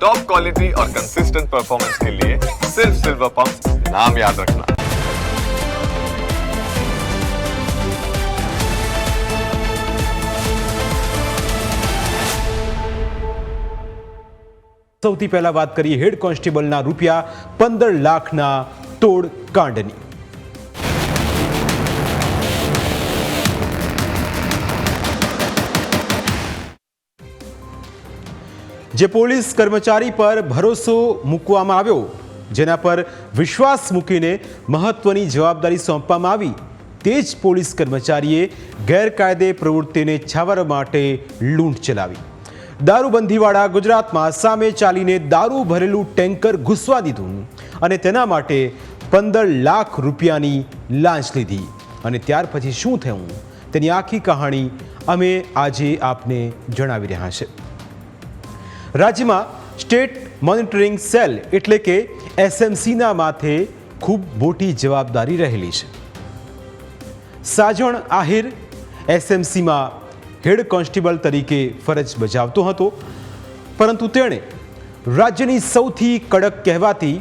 Top quality और consistent performance के लिए सिर्फ सिल्वर पंप नाम याद रखना। સૌથી પહેલા વાત કરીએ હેડ કોન્સ્ટેબલના રૂપિયા 15 લાખના તોડ કાંડની। જે પોલીસ કર્મચારી પર ભરોસો મૂકવામાં આવ્યો, જેના પર વિશ્વાસ મૂકીને મહત્વની જવાબદારી સોંપવામાં આવી, તે જ પોલીસ કર્મચારીએ ગેરકાયદે પ્રવૃત્તિને છાવરવા માટે લૂંટ ચલાવી। દારૂબંધીવાળા ગુજરાતમાં સામે ચાલીને દારૂ ભરેલું ટેન્કર ઘૂસવા દીધું અને તેના માટે 15 લાખ રૂપિયાની લાંચ લીધી। અને ત્યાર પછી શું થયું તેની આખી કહાણી અમે આજે આપને જણાવી રહ્યા છે। રાજ્યમાં સ્ટેટ મોનિટરિંગ સેલ એટલે કે એસએમસીના માથે ખૂબ મોટી જવાબદારી રહેલી છે। સાજણ આહિર એસએમસીમાં હેડ કોન્સ્ટેબલ તરીકે ફરજ બજાવતો હતો, પરંતુ તેણે રાજ્યની સૌથી કડક કહેવાતી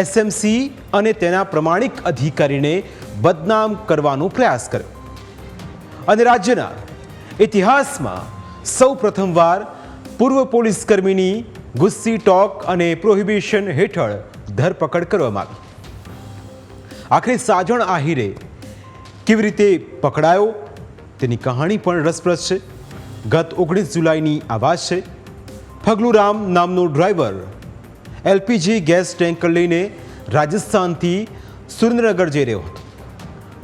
એસએમસી અને તેના પ્રમાણિક અધિકારીને બદનામ કરવાનો પ્રયાસ કર્યો અને રાજ્યના ઇતિહાસમાં સૌ પ્રથમવાર પૂર્વ પોલીસકર્મીની ગુસ્સી ટોક અને પ્રોહિબિશન હેઠળ ધરપકડ કરવામાં આવી। આખરે સાજણ આહિરે કેવી રીતે પકડાયો તેની કહાણી પણ રસપ્રદ છે। ગત 19 જુલાઈની આ વાત છે। ફગલુરામ નામનો ડ્રાઈવર એલપીજી ગેસ ટેન્કર લઈને રાજસ્થાનથી સુરેન્દ્રનગર જઈ રહ્યો હતો।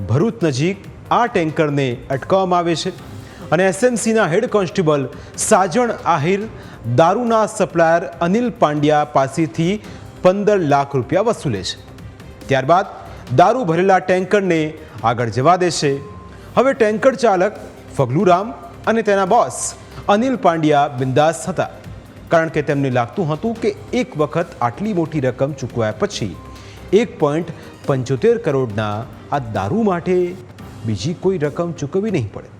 ભરૂચ નજીક આ ટેન્કરને અટકાવવામાં આવે છે અને એસએમસીના હેડ કોન્સ્ટેબલ સાજણ આહિર દારૂના સપ્લાયર અનિલ પાંડ્યા પાસેથી 15 લાખ રૂપિયા વસૂલે છે। ત્યારબાદ દારૂ ભરેલા ટેન્કરને આગળ જવા દે છે। હવે ટેન્કર ચાલક ફગલુરામ અને તેના બોસ અનિલ પાંડ્યા બિંદાસ હતા, કારણ કે તેમને લાગતું હતું કે એક વખત આટલી મોટી રકમ ચૂકવ્યા પછી 1.75 કરોડના આ દારૂ માટે બીજી કોઈ રકમ ચૂકવવી નહીં પડે।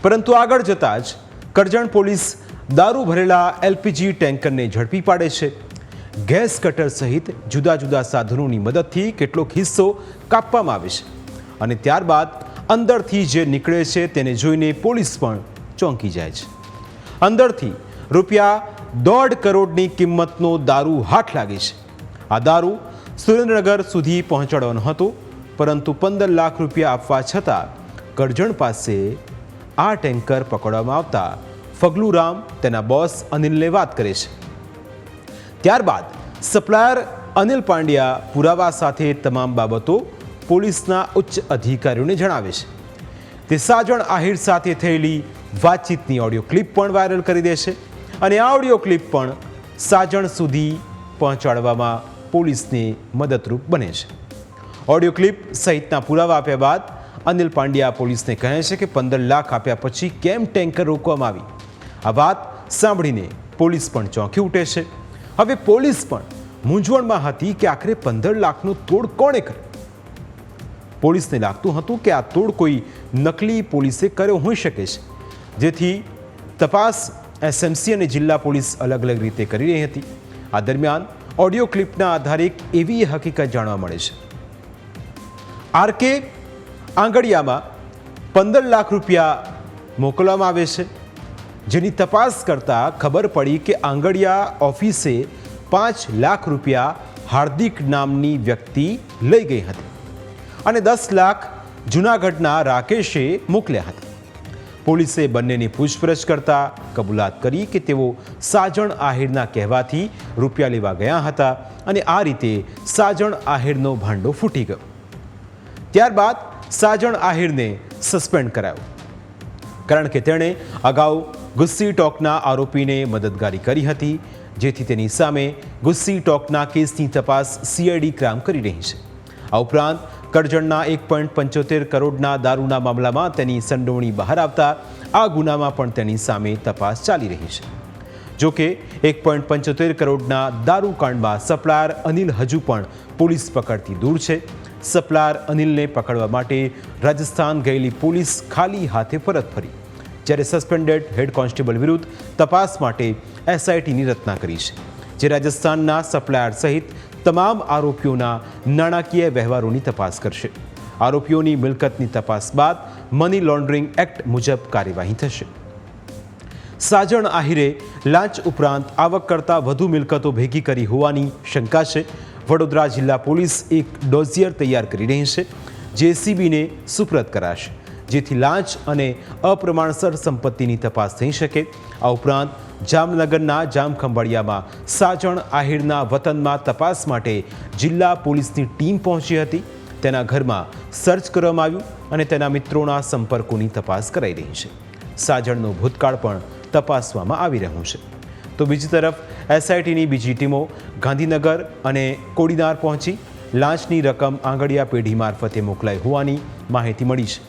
પરંતુ આગળ જતાં જ કરજણ પોલીસ દારૂ ભરેલા એલપીજી ટેન્કરને ઝડપી પાડે છે। ગેસ કટર સહિત જુદા જુદા સાધનોની મદદથી કેટલોક હિસ્સો કાપવામાં આવે છે અને ત્યારબાદ અંદરથી જે નીકળે છે તેને જોઈને પોલીસ પણ ચોંકી જાય છે। અંદરથી રૂપિયા 1.5 કરોડની કિંમતનો દારૂ હાથ લાગે છે। આ દારૂ સુરેન્દ્રનગર સુધી પહોંચાડવાનો હતો, પરંતુ 15 લાખ રૂપિયા આપવા છતાં કરજણ પાસે આ ટેન્કર પકડવામાં આવતા ફગલુરામ તેના બોસ અનિલને વાત કરે છે। ત્યારબાદ સપ્લાયર અનિલ પાંડ્યા પુરાવા સાથે તમામ બાબતો પોલીસના ઉચ્ચ અધિકારીઓને જણાવે છે। તે સાજણ આહિર સાથે થયેલી વાતચીતની ઓડિયો ક્લિપ પણ વાયરલ કરી દે છે અને આ ઓડિયો ક્લિપ પણ સાજણ સુધી પહોંચાડવામાં પોલીસને મદદરૂપ બને છે। ઓડિયો ક્લિપ સહિતના પુરાવા આપ્યા બાદ અનિલ પાંડ્યા પોલીસને કહે છે કે 15 લાખ આપ્યા પછી કેમ ટેન્કર રોકવામાં આવી। આ વાત સાંભળીને પોલીસ પણ ચોંકી ઉઠે છે। હવે પોલીસ પણ મૂંઝવણમાં હતી કે આખરે 15 લાખનો તોડ કોણે કર્યો। પોલીસને લાગતું હતું કે આ તોડ કોઈ નકલી પોલીસે કર્યો હોઈ શકે છે, જેથી તપાસ એસએમસી અને જિલ્લા પોલીસ અલગ અલગ રીતે કરી રહી હતી। આ દરમિયાન ઓડિયો ક્લિપના આધારે એક એવી હકીકત જાણવા મળે છે। આરકે આંગડિયામાં 15 લાખ રૂપિયા મોકલવામાં આવે છે, જેની તપાસ કરતાં ખબર પડી કે આંગડિયા ઓફિસે 5 લાખ રૂપિયા હાર્દિક નામની વ્યક્તિ લઈ ગઈ હતી અને 10 લાખ જૂનાગઢના રાકેશે મોકલ્યા હતા। પોલીસે બંનેની પૂછપરછ કરતા કબૂલાત કરી કે તેઓ સાજણ આહિરના કહેવાથી રૂપિયા લેવા ગયા હતા અને આ રીતે સાજણ આહિરનો ભાંડો ફૂટી ગયો। ત્યારબાદ સાજણ આહિરને સસ્પેન્ડ કરાયો, કારણ કે તેણે અગાઉ ગુસ્સી ટોકના આરોપીને મદદગારી કરી હતી, જેથી તેની સામે ગુસ્સી ટોકના કેસની તપાસ સીઆઈડી ક્રાઇમ કરી રહી છે। આ ઉપરાંત કરજણના 1.75 કરોડના દારૂના મામલામાં તેની સંડોવણી બહાર આવતા આ ગુનામાં પણ તેની સામે તપાસ ચાલી રહી છે। જોકે 1.75 કરોડના દારૂકાંડમાં સપ્લાયર અનિલ હજુ પણ પોલીસ પકડથી દૂર છે। સપ્લાયર અનિલને પકડવા માટે રાજસ્થાન ગયેલી પોલીસ ખાલી હાથે પરત ફરી, જ્યારે સસ્પેન્ડેડ હેડ કોન્સ્ટેબલ વિરુદ્ધ તપાસ માટે એસઆઈટીની રચના કરી છે, જે રાજસ્થાનના સપ્લાયર સહિત તમામ આરોપીઓના નાણાકીય વ્યવહારોની તપાસ કરશે. આરોપીઓની મિલકતની તપાસ બાદ મની લોન્ડરિંગ એક્ટ મુજબ કાર્યવાહી થશે. સાજણ આહિરે લાંચ ઉપરાંત આવક કરતાં વધુ મિલકતો ભેગી કરી હોવાની શંકા છે. વડોદરા જિલ્લા પોલીસ એક ડોઝિયર તૈયાર કરી રહી છે, જે એસીબીને સુપ્રત કરાશે, જેથી લાંચ અને અપ્રમાણસર સંપત્તિની તપાસ થઈ શકે. આ ઉપરાંત જામનગરના જામખંભાળિયામાં સાજણ આહિરના વતનમાં તપાસ માટે જિલ્લા પોલીસની ટીમ પહોંચી હતી. તેના ઘરમાં સર્ચ કરવામાં આવ્યું અને તેના મિત્રોના સંપર્કોની તપાસ કરાઈ રહી છે. સાજણનો ભૂતકાળ પણ તપાસવામાં આવી રહ્યું છે. તો બીજી તરફ એસઆઈટીની બીજી ટીમો ગાંધીનગર અને કોડીનાર પહોંચી લાંચની રકમ આંગડિયા પેઢી મારફતે મોકલાઈ હોવાની માહિતી મળી છે.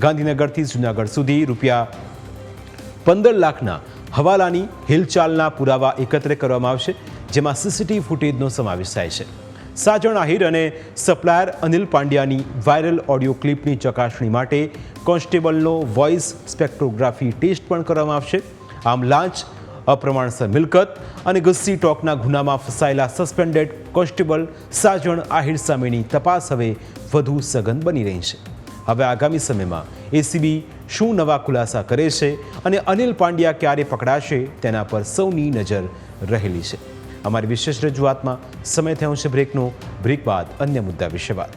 ગાંધીનગરથી જૂનાગઢ સુધી ₹15 લાખના હવાલાની હિલચાલના પુરાવા એકત્ર કરવામાં આવશે, જેમાં સીસીટીવી ફૂટેજનો સમાવેશ થાય છે. સાજણ આહિર અને સપ્લાયર અનિલ પાંડ્યાની વાયરલ ઓડિયો ક્લિપની ચકાસણી માટે કોન્સ્ટેબલનો વોઇસ સ્પેક્ટ્રોગ્રાફી ટેસ્ટ પણ કરવામાં આવશે. આમ લાંચ, અપ્રમાણસર મિલકત અને ગસ્સી ટોકના ગુનામાં ફસાયેલા સસ્પેન્ડેડ કોન્સ્ટેબલ સાજણ આહિર સામેની તપાસ હવે વધુ સઘન બની રહી છે. હવે આગામી સમયમાં એસીબી શું નવા ખુલાસા કરે છે અને અનિલ પાંડ્યા ક્યારે પકડાશે તેના પર સૌની નજર રહેલી છે. અમારી વિશેષ રજૂઆતમાં સમય થયો છે બ્રેકનો. બ્રેક બાદ અન્ય મુદ્દા વિશે વાત.